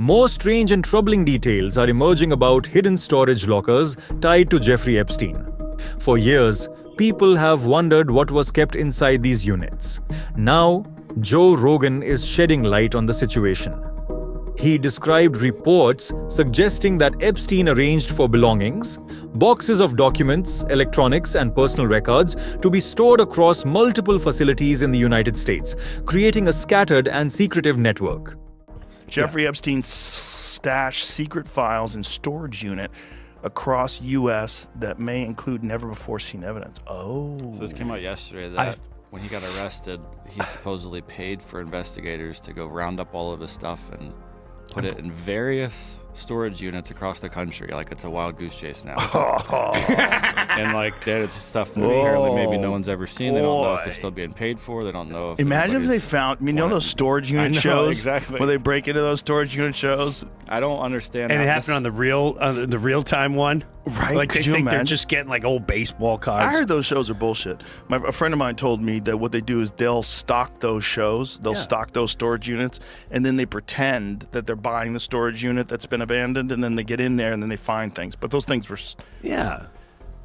More strange and troubling details are emerging about hidden storage lockers tied to Jeffrey Epstein. For years, people have wondered what was kept inside these units. Now, Joe Rogan is shedding light on the situation. He described reports suggesting that Epstein arranged for belongings, boxes of documents, electronics, and personal records to be stored across multiple facilities in the United States, creating a scattered and secretive network. Jeffrey Epstein stashed secret files in storage unit across U.S. that may include never-before-seen evidence. Oh. So this came out yesterday that when he got arrested, he supposedly paid for investigators to go round up all of his stuff and put it in various storage units across the country, like it's a wild goose chase now. And like there's stuff apparently maybe no one's ever seen. They don't know if they're still being paid for. They don't know if Imagine if they found, you know those storage unit shows? Exactly. Where they break into those storage unit shows? I don't understand. And it happened on the real time one. Right. Like Could they you think they're imagine? just getting like old baseball cards. I heard those shows are bullshit. A friend of mine told me that what they do is they'll stock those shows, they'll stock those storage units, and then they pretend that they're buying the storage unit that's been abandoned, and then they get in there and then they find things. But those things were... Yeah.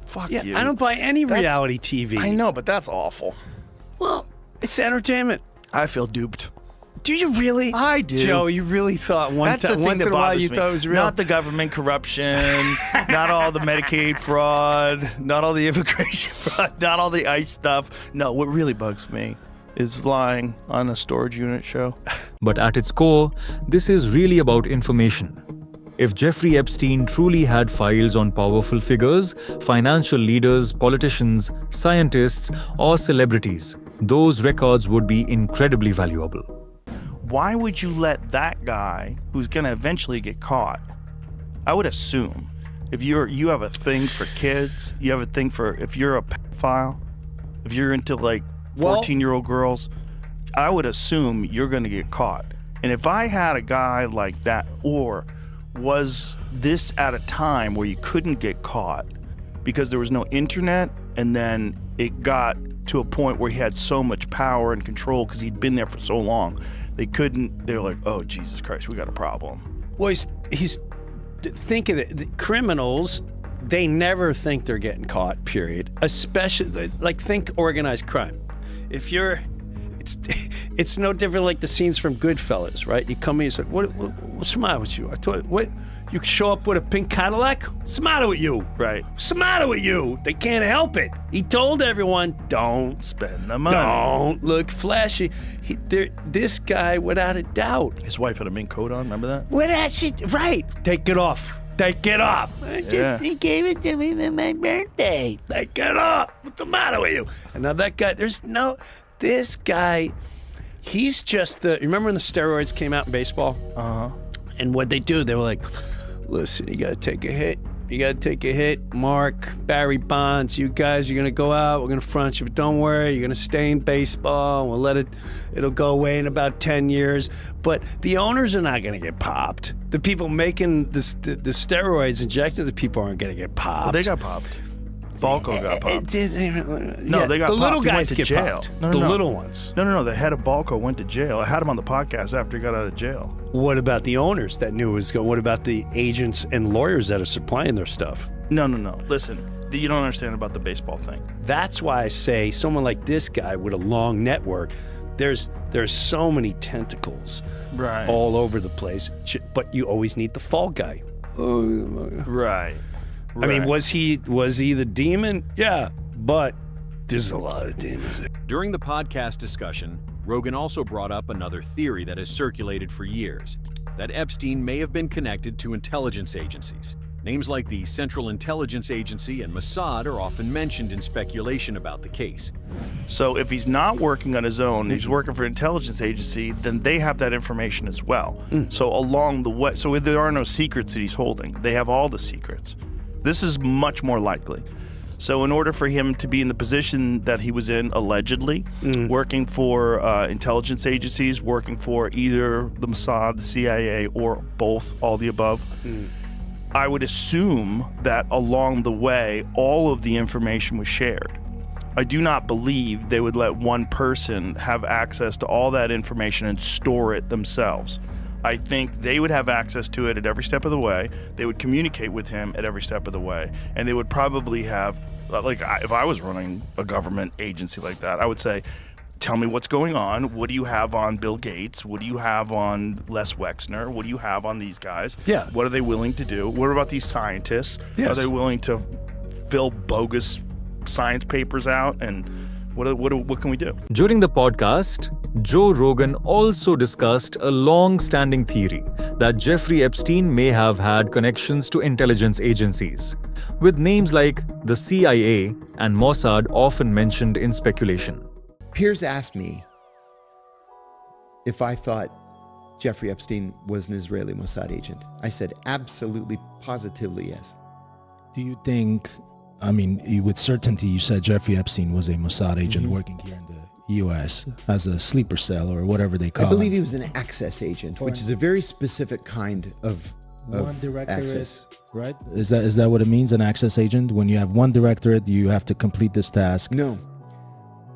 Fuck Yeah, you. I don't buy any reality TV. I know, but that's awful. Well, it's entertainment. I feel duped. Do you really? I do. Joe, you really thought That's the thing once that in a while bothers you me. thought it was real? Not the government corruption, not all the Medicaid fraud, not all the immigration fraud, not all the ICE stuff. No, what really bugs me is lying on a storage unit show. But at its core, this is really about information. If Jeffrey Epstein truly had files on powerful figures, financial leaders, politicians, scientists, or celebrities, those records would be incredibly valuable. Why would you let that guy, who's going to eventually get caught, I would assume, if you have a thing for kids, you have a thing for, if you're a pedophile, if you're into like 14-year-old girls, I would assume you're going to get caught. And if I had a guy like that, or was this at a time where you couldn't get caught because there was no internet, and then it got to a point where he had so much power and control because he'd been there for so long, they were like, oh, Jesus Christ, we got a problem. Well, he's thinking that the criminals, they never think they're getting caught, period. Especially, like, think organized crime. If you're, it's no different like the scenes from Goodfellas, right? You come in, you say, what's the matter with you? I told you, what? You show up with a pink Cadillac? What's the matter with you? Right. What's the matter with you? They can't help it. He told everyone, don't Spend the money. Don't look flashy. This guy, without a doubt. His wife had a mink coat on, remember that? What that shit? Right. Take it off. Take it off. Yeah. He gave it to me for my birthday. Take it off. What's the matter with you? And now that guy, this guy, he's just you remember when the steroids came out in baseball? Uh-huh. And what they do, they were like, listen, you got to take a hit. You got to take a hit. Mark, Barry Bonds, you guys are going to go out. We're going to front you, but don't worry. You're going to stay in baseball. We'll it'll go away in about 10 years. But the owners are not going to get popped. The people making the steroids injected, the people aren't going to get popped. Well, they got popped. Balco got popped. No, they got the little popped. He guys went to get jail. popped. No, the no. little ones. No. The head of Balco went to jail. I had him on the podcast after he got out of jail. What about the owners that knew it was going? What about the agents and lawyers that are supplying their stuff? No. Listen, you don't understand about the baseball thing. That's why I say someone like this guy with a long network, there's so many tentacles Right. all over the place, but you always need the fall guy. Right. I mean, was he the demon? Yeah, but there's a lot of demons. During the podcast discussion, Rogan also brought up another theory that has circulated for years, that Epstein may have been connected to intelligence agencies. Names like the Central Intelligence Agency and Mossad are often mentioned in speculation about the case. So if he's not working on his own, he's working for an intelligence agency, then they have that information as well. So along the way, so there are no secrets that he's holding. They have all the secrets. This is much more likely. So in order for him to be in the position that he was in, allegedly, working for intelligence agencies, working for either the Mossad, the CIA, or both, all the above, I would assume that along the way, all of the information was shared. I do not believe they would let one person have access to all that information and store it themselves. I think they would have access to it at every step of the way. They would communicate with him at every step of the way. And they would probably have, if I was running a government agency like that, I would say, tell me what's going on. What do you have on Bill Gates? What do you have on Les Wexner? What do you have on these guys? Yeah. What are they willing to do? What about these scientists? Yes. Are they willing to fill bogus science papers out? And what can we do? During the podcast, Joe Rogan also discussed a long-standing theory that Jeffrey Epstein may have had connections to intelligence agencies, with names like the CIA and Mossad often mentioned in speculation. Piers asked me if I thought Jeffrey Epstein was an Israeli Mossad agent. I said absolutely, positively yes. Do you think, with certainty you said Jeffrey Epstein was a Mossad agent working here in the U.S. as a sleeper cell or whatever they call it? I believe he was an access agent, which is a very specific kind of one directorate, access. right? Is that what it means, an access agent? When you have one directorate, you have to complete this task? No.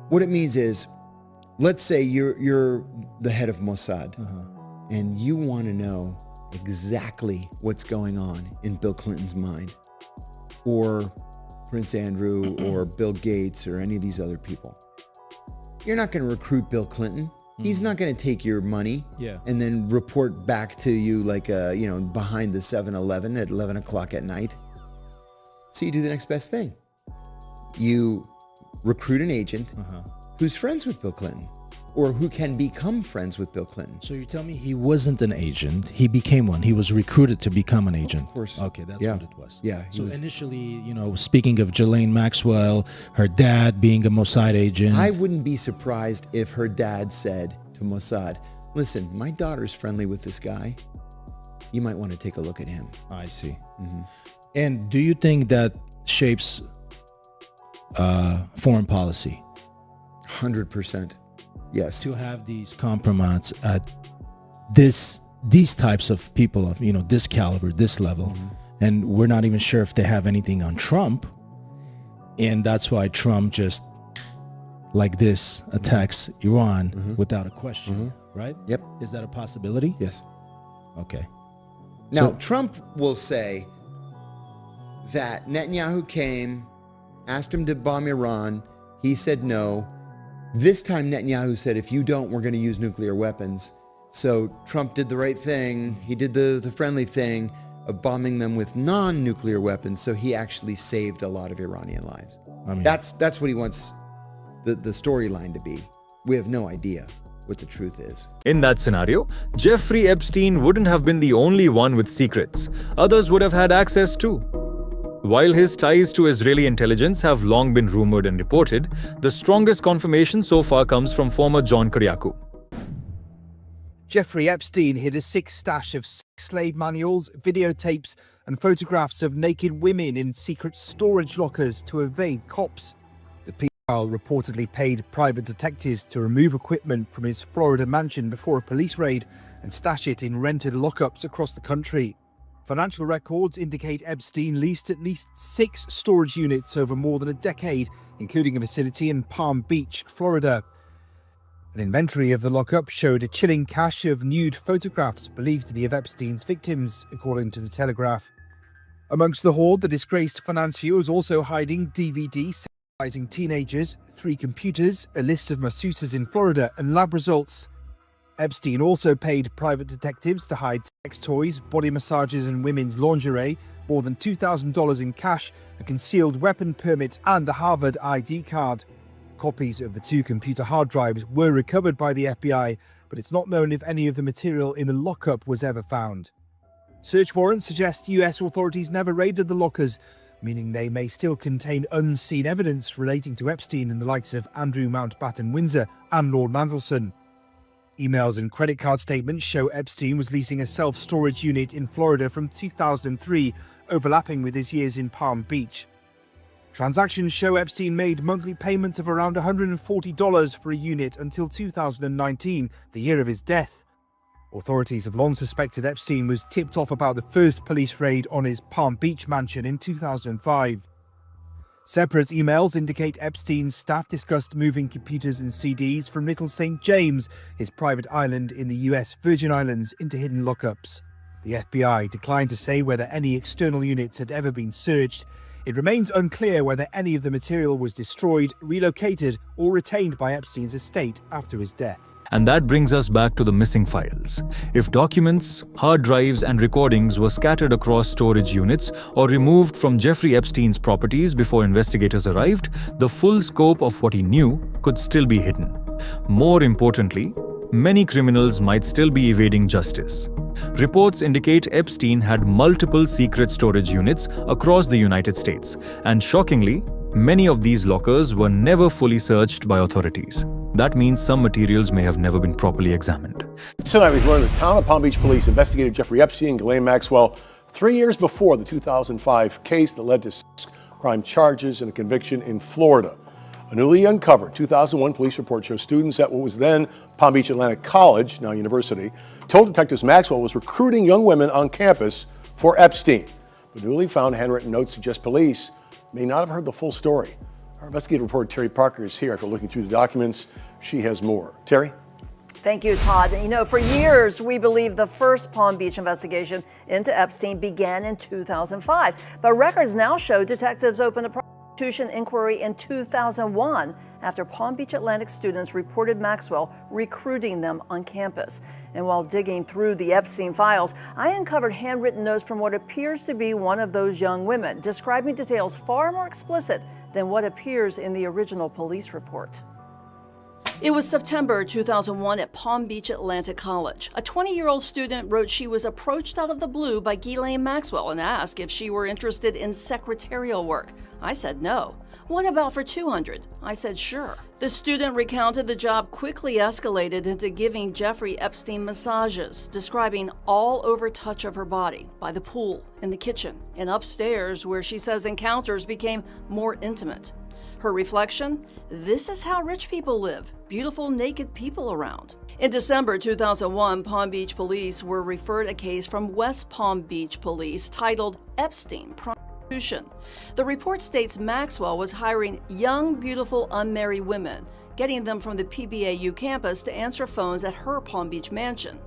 What it means is, let's say you're the head of Mossad, and you want to know exactly what's going on in Bill Clinton's mind, or Prince Andrew, or Bill Gates, or any of these other people. You're not going to recruit Bill Clinton. He's not going to take your money and then report back to you like behind the 7-Eleven at 11 o'clock at night. So you do the next best thing. You recruit an agent who's friends with Bill Clinton, or who can become friends with Bill Clinton. So you tell me he wasn't an agent, he became one. He was recruited to become an agent. Of course. Okay, that's what it was. Yeah. So initially, speaking of Ghislaine Maxwell, her dad being a Mossad agent. I wouldn't be surprised if her dad said to Mossad, listen, my daughter's friendly with this guy. You might want to take a look at him. I see. And do you think that shapes foreign policy? 100%. Yes. To have these compromise at these types of people of this caliber, this level, and we're not even sure if they have anything on Trump, and that's why Trump just like this attacks Iran without a question, right? Yep. Is that a possibility? Yes. Okay. Now, So- Trump will say that Netanyahu came, asked him to bomb Iran. He said no. This time Netanyahu said, if you don't, we're going to use nuclear weapons. So Trump did the right thing. He did the friendly thing of bombing them with non-nuclear weapons. So he actually saved a lot of Iranian lives. That's what he wants the storyline to be. We have no idea what the truth is. In that scenario, Jeffrey Epstein wouldn't have been the only one with secrets. Others would have had access too. While his ties to Israeli intelligence have long been rumored and reported, the strongest confirmation so far comes from former John Kiriakou. Jeffrey Epstein hid a sick stash of sex slave manuals, videotapes, and photographs of naked women in secret storage lockers to evade cops. The pedophile reportedly paid private detectives to remove equipment from his Florida mansion before a police raid and stash it in rented lockups across the country. Financial records indicate Epstein leased at least 6 storage units over more than a decade, including a facility in Palm Beach, Florida. An inventory of the lockup showed a chilling cache of nude photographs believed to be of Epstein's victims, according to The Telegraph. Amongst the hoard, the disgraced financier was also hiding DVDs sexualizing teenagers, 3 computers, a list of masseuses in Florida, and lab results. Epstein also paid private detectives to hide sex toys, body massages, and women's lingerie, more than $2,000 in cash, a concealed weapon permit, and the Harvard ID card. Copies of the 2 computer hard drives were recovered by the FBI, but it's not known if any of the material in the lockup was ever found. Search warrants suggest US authorities never raided the lockers, meaning they may still contain unseen evidence relating to Epstein and the likes of Andrew Mountbatten Windsor and Lord Mandelson. Emails and credit card statements show Epstein was leasing a self-storage unit in Florida from 2003, overlapping with his years in Palm Beach. Transactions show Epstein made monthly payments of around $140 for a unit until 2019, the year of his death. Authorities have long suspected Epstein was tipped off about the first police raid on his Palm Beach mansion in 2005. Separate emails indicate Epstein's staff discussed moving computers and CDs from Little St. James, his private island in the US Virgin Islands, into hidden lockups. The FBI declined to say whether any external units had ever been searched. It remains unclear whether any of the material was destroyed, relocated, or retained by Epstein's estate after his death. And that brings us back to the missing files. If documents, hard drives, and recordings were scattered across storage units or removed from Jeffrey Epstein's properties before investigators arrived, the full scope of what he knew could still be hidden. More importantly, many criminals might still be evading justice. Reports indicate Epstein had multiple secret storage units across the United States, and shockingly, many of these lockers were never fully searched by authorities. That means some materials may have never been properly examined. Tonight we've learned the town of Palm Beach police investigated Jeffrey Epstein and Ghislaine Maxwell 3 years before the 2005 case that led to crime charges and a conviction in Florida. A newly uncovered 2001 police report shows students at what was then Palm Beach Atlantic College, now university, told detectives Maxwell was recruiting young women on campus for Epstein. The newly found handwritten notes suggest police may not have heard the full story. Our investigative reporter Terry Parker is here after looking through the documents. She has more. Terry? Thank you, Todd. You know, for years, we believe the first Palm Beach investigation into Epstein began in 2005. But records now show detectives opened a prosecution inquiry in 2001 after Palm Beach Atlantic students reported Maxwell recruiting them on campus. And while digging through the Epstein files, I uncovered handwritten notes from what appears to be one of those young women, describing details far more explicit than what appears in the original police report. It was September 2001 at Palm Beach Atlantic College. A 20-year-old student wrote she was approached out of the blue by Ghislaine Maxwell and asked if she were interested in secretarial work. I said no. What about for $200? I said sure. The student recounted the job quickly escalated into giving Jeffrey Epstein massages, describing all over touch of her body, by the pool, in the kitchen, and upstairs where she says encounters became more intimate. Her reflection? This is how rich people live. Beautiful naked people around. In December 2001, Palm Beach police were referred a case from West Palm Beach police titled Epstein Prostitution. The report states Maxwell was hiring young, beautiful, unmarried women, getting them from the PBAU campus to answer phones at her Palm Beach mansion.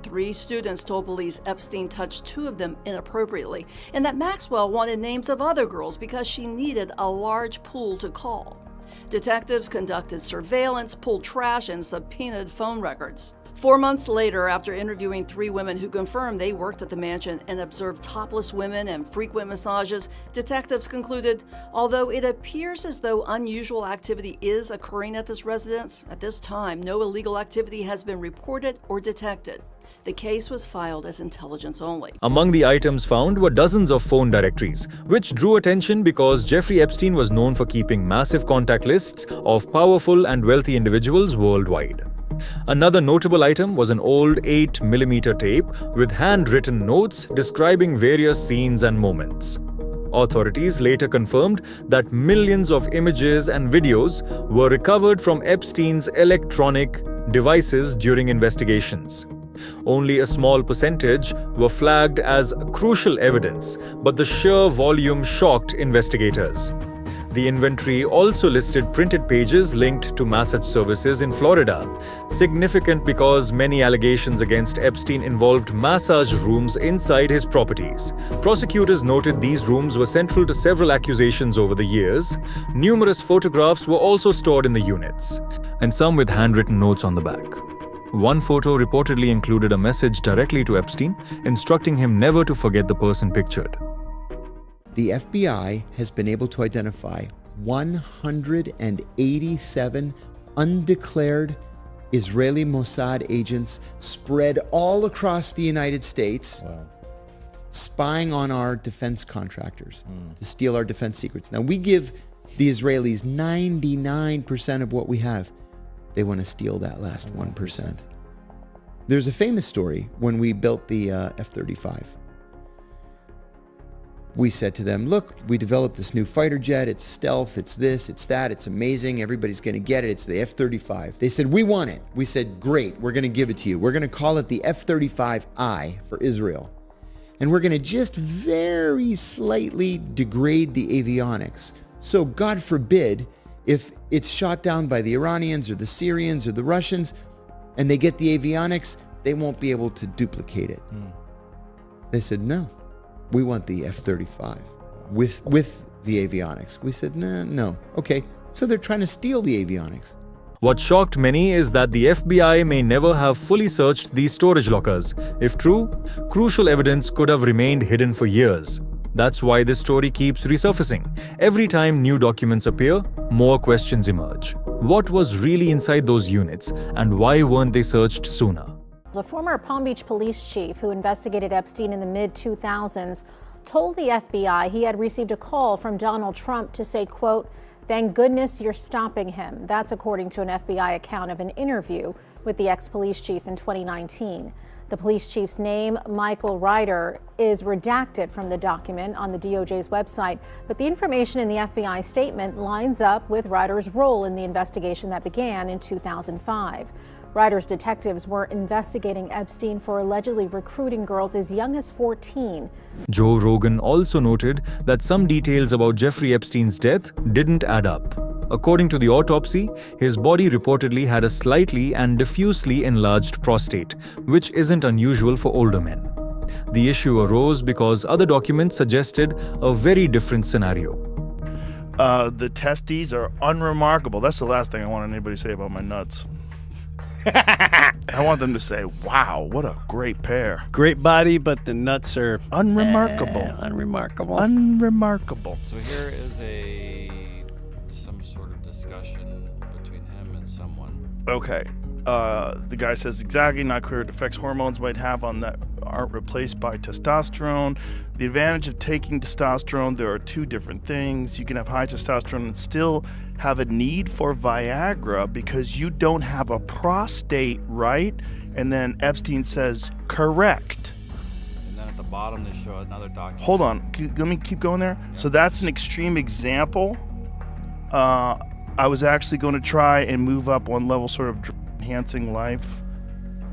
3 students told police Epstein touched 2 of them inappropriately, and that Maxwell wanted names of other girls because she needed a large pool to call. Detectives conducted surveillance, pulled trash, and subpoenaed phone records. 4 months later, after interviewing 3 women who confirmed they worked at the mansion and observed topless women and frequent massages, detectives concluded, although it appears as though unusual activity is occurring at this residence, at this time, no illegal activity has been reported or detected. The case was filed as intelligence only. Among the items found were dozens of phone directories, which drew attention because Jeffrey Epstein was known for keeping massive contact lists of powerful and wealthy individuals worldwide. Another notable item was an old 8mm tape with handwritten notes describing various scenes and moments. Authorities later confirmed that millions of images and videos were recovered from Epstein's electronic devices during investigations. Only a small percentage were flagged as crucial evidence, but the sheer volume shocked investigators. The inventory also listed printed pages linked to massage services in Florida, significant because many allegations against Epstein involved massage rooms inside his properties. Prosecutors noted these rooms were central to several accusations over the years. Numerous photographs were also stored in the units, and some with handwritten notes on the back. One photo reportedly included a message directly to Epstein, instructing him never to forget the person pictured. The FBI has been able to identify 187 undeclared Israeli Mossad agents spread all across the United States, spying on our defense contractors to steal our defense secrets. Now, we give the Israelis 99% of what we have. They want to steal that last 1%. There's a famous story when we built the F-35. We said to them, look, we developed this new fighter jet. It's stealth, it's this, it's that, it's amazing. Everybody's going to get it. It's the F-35. They said, we want it. We said, great, we're going to give it to you. We're going to call it the F-35I for Israel. And we're going to just very slightly degrade the avionics So God forbid if it's shot down by the Iranians or the Syrians or the Russians and they get the avionics, they won't be able to duplicate it. They said, no, we want the F-35 with the avionics. We said, no. Okay, so they're trying to steal the avionics. What shocked many is that the FBI may never have fully searched these storage lockers. If true, crucial evidence could have remained hidden for years. That's why this story keeps resurfacing. Every time new documents appear, more questions emerge. What was really inside those units, and why weren't they searched sooner? A former Palm Beach police chief who investigated Epstein in the mid-2000s told the FBI he had received a call from Donald Trump to say, quote, "Thank goodness you're stopping him." That's according to an FBI account of an interview with the ex-police chief in 2019. The police chief's name, Michael Ryder, is redacted from the document on the DOJ's website, but the information in the FBI statement lines up with Ryder's role in the investigation that began in 2005. Ryder's detectives were investigating Epstein for allegedly recruiting girls as young as 14. Joe Rogan also noted that some details about Jeffrey Epstein's death didn't add up. According to the autopsy, his body reportedly had a slightly and diffusely enlarged prostate, which isn't unusual for older men. The issue arose because other documents suggested a very different scenario. The testes are unremarkable. That's the last thing I want anybody to say about my nuts. I want them to say, wow, what a great pair. Great body, but the nuts are unremarkable. Unremarkable. Unremarkable. So here is some sort of discussion between him and someone. Okay. The guy says exactly not clear what effects hormones might have on that aren't replaced by testosterone. The advantage of taking testosterone, there are two different things. You can have high testosterone and still have a need for Viagra because you don't have a prostate, right? And then Epstein says, correct. And then at the bottom they show another document. Hold on, let me keep going there. Yeah. So that's an extreme example. I was actually going to try and move up one level, sort of enhancing life.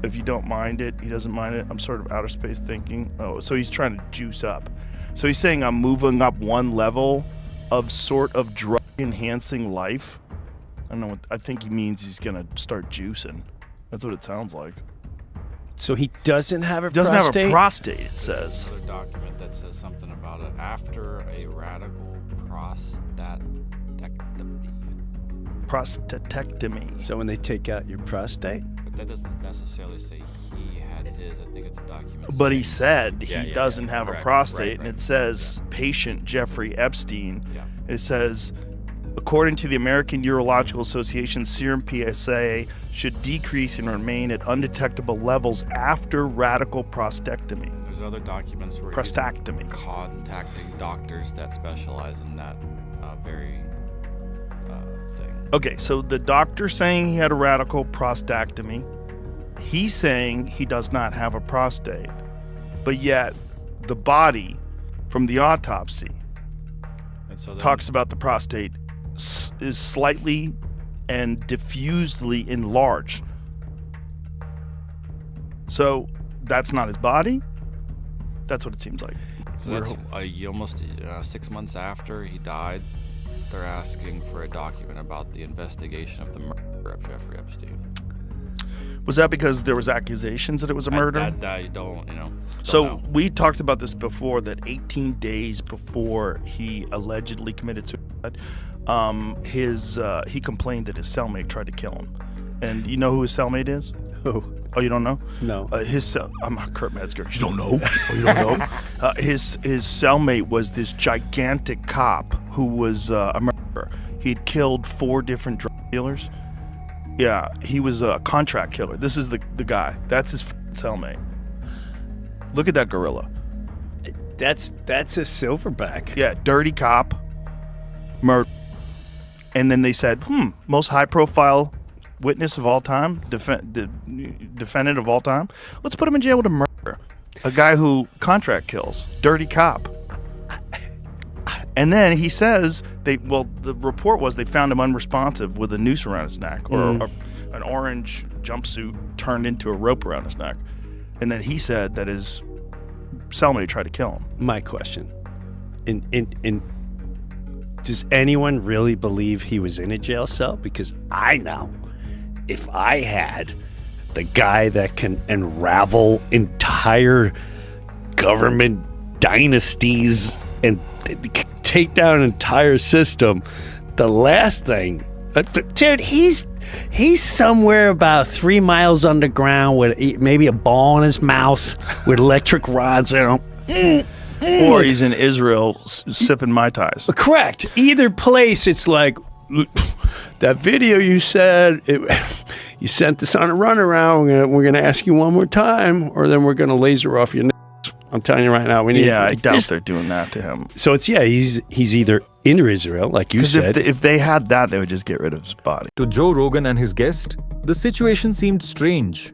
If you don't mind it, he doesn't mind it. I'm sort of outer space thinking. Oh, so he's trying to juice up. So he's saying I'm moving up one level of sort of drug enhancing life. I don't know what, I think he means he's going to start juicing. That's what it sounds like. So he doesn't have a Doesn't prostate? have a prostate, it says. Another document that says something about it after a radical Prostatectomy. So when they take out your prostate? But that doesn't necessarily say he had his. I think it's a document. But he said he doesn't have correct, a prostate, right. and it says patient Jeffrey Epstein. Yeah. It says, according to the American Urological Association, serum PSA should decrease and remain at undetectable levels after radical prostatectomy. There's other documents where Prostatectomy. he's contacting doctors that specialize in that very thing. Okay, so the doctor saying he had a radical prostatectomy. He's saying he does not have a prostate, but yet the body from the autopsy And so then, talks about the prostate is slightly and diffusedly enlarged. So that's not his body? That's what it seems like. So that's almost 6 months after he died. They're asking for a document about the investigation of the murder of Jeffrey Epstein. Was that because there was accusations that it was a murder? I don't So know. we talked about this before, that 18 days before he allegedly committed suicide, he complained that his cellmate tried to kill him. And you know who his cellmate is? Who? Oh, you don't know? No. I'm Kurt Metzger. You don't know? Oh, you don't know? His cellmate was this gigantic cop who was a murderer. He had killed 4 different drug dealers. Yeah, he was a contract killer. This is the guy. That's his cellmate. Look at that gorilla. That's a silverback. Yeah, dirty cop, murder. And then they said, most high-profile witness of all time, defendant of all time. Let's put him in jail with a murder. A guy who contract kills, dirty cop. And then he says the report was they found him unresponsive with a noose around his neck, or an orange jumpsuit turned into a rope around his neck. And then he said that his cellmate tried to kill him. My question. does anyone really believe he was in a jail cell? Because I know if I had the guy that can unravel entire government dynasties and take down an entire system, the last thing, dude, he's somewhere about 3 miles underground with maybe a ball in his mouth with electric rods in him. Or he's in Israel sipping Mai Tais. Correct. Either place, it's like, that video you said, you sent this on a runaround, we're going to ask you one more time, or then we're going to laser off your nips. I'm telling you right now. We need. Yeah, I doubt they're doing that to him. So it's, he's either in Israel, like you said. If they had that, they would just get rid of his body. To Joe Rogan and his guest, the situation seemed strange.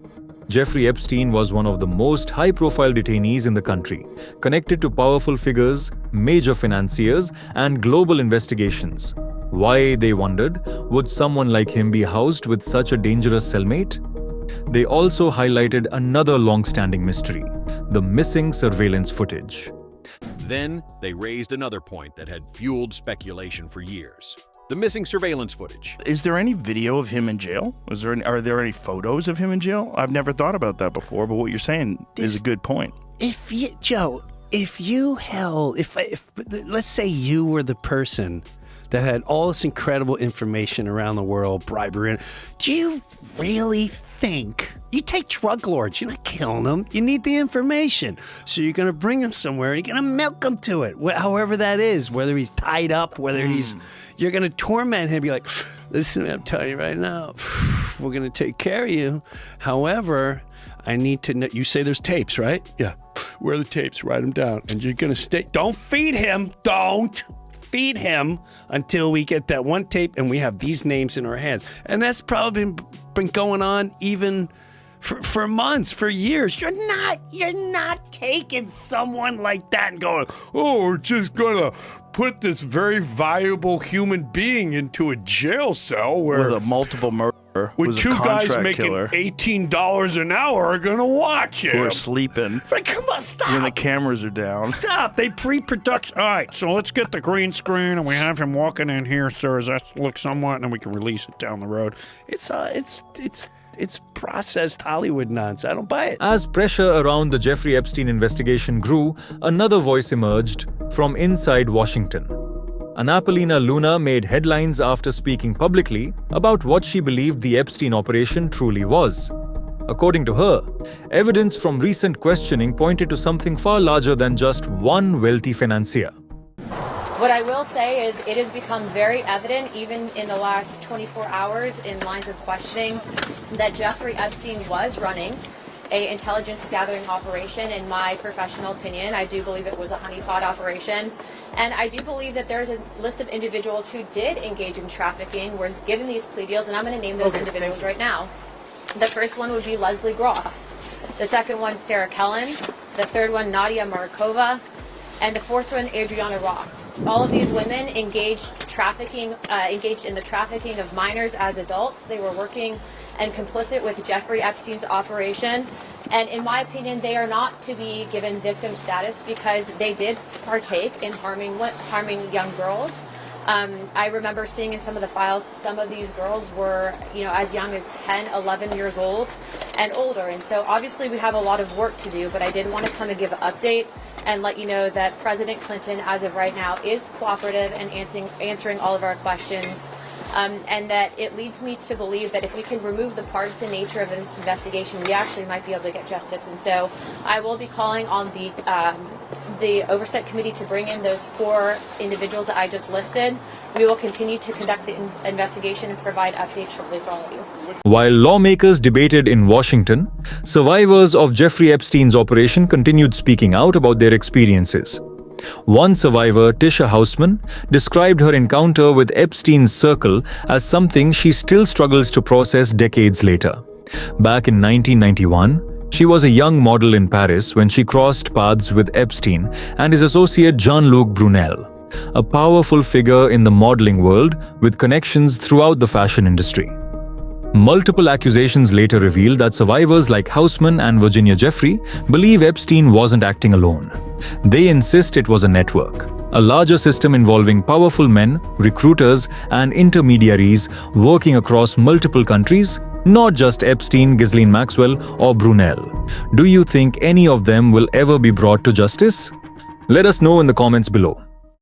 Jeffrey Epstein was one of the most high-profile detainees in the country, connected to powerful figures, major financiers, and global investigations. Why, they wondered, would someone like him be housed with such a dangerous cellmate? They also highlighted another long-standing mystery, the missing surveillance footage. Then they raised another point that had fueled speculation for years. The missing surveillance footage. Is there any video of him in jail? Are there any photos of him in jail? I've never thought about that before, but what you're saying is a good point. If let's say you were the person that had all this incredible information around the world, bribery, do you really think you take drug lords? You're not killing them. You need the information. So you're going to bring him somewhere and you're going to milk him to it, however that is, whether he's tied up, whether you're going to torment him, be like, listen, I'm telling you right now, we're going to take care of you. However, I need to know, you say there's tapes, right? Yeah. Where are the tapes? Write them down. And you're going to stay, don't feed him. Don't feed him until we get that one tape and we have these names in our hands. And that's probably been going on even for months, for years. You're not taking someone like that and going, oh, we're just gonna put this very valuable human being into a jail cell where with a multiple murder, with two guys making $18 an hour are gonna watch him. Who are sleeping. Like, come on, stop. When the cameras are down. Stop. They pre-production. All right, so let's get the green screen and we have him walking in here, sir. Does that look somewhat? And then we can release it down the road. It's processed Hollywood nonsense. I don't buy it. As pressure around the Jeffrey Epstein investigation grew, another voice emerged from inside Washington. Anapolina Luna made headlines after speaking publicly about what she believed the Epstein operation truly was. According to her, evidence from recent questioning pointed to something far larger than just one wealthy financier. What I will say is it has become very evident, even in the last 24 hours in lines of questioning, that Jeffrey Epstein was running an intelligence gathering operation. In my professional opinion, I do believe it was a honeypot operation. And I do believe that there's a list of individuals who did engage in trafficking, were given these plea deals, and I'm going to name those individuals right now. The first one would be Leslie Groff. The second one, Sarah Kellen. The third one, Nadia Markova. And the fourth one, Adriana Ross. All of these women engaged in the trafficking of minors as adults. They were working and complicit with Jeffrey Epstein's operation. And in my opinion, they are not to be given victim status because they did partake in harming young girls. I remember seeing in some of the files, some of these girls were, as young as 10, 11 years old and older. And so obviously we have a lot of work to do, but I did want to come and give an update and let you know that President Clinton, as of right now, is cooperative and answering all of our questions. And that it leads me to believe that if we can remove the partisan nature of this investigation, we actually might be able to get justice. And so I will be calling on the Oversight Committee to bring in those 4 individuals that I just listed. We will continue to conduct the investigation and provide updates shortly for all of you. While lawmakers debated in Washington, survivors of Jeffrey Epstein's operation continued speaking out about their experiences. One survivor, Tisha Hausman, described her encounter with Epstein's circle as something she still struggles to process decades later. Back in 1991, she was a young model in Paris when she crossed paths with Epstein and his associate Jean-Luc Brunel, a powerful figure in the modeling world with connections throughout the fashion industry. Multiple accusations later revealed that survivors like Hausman and Virginia Jeffrey believe Epstein wasn't acting alone. They insist it was a network. A larger system involving powerful men, recruiters, and intermediaries working across multiple countries, not just Epstein, Ghislaine Maxwell, or Brunel. Do you think any of them will ever be brought to justice? Let us know in the comments below.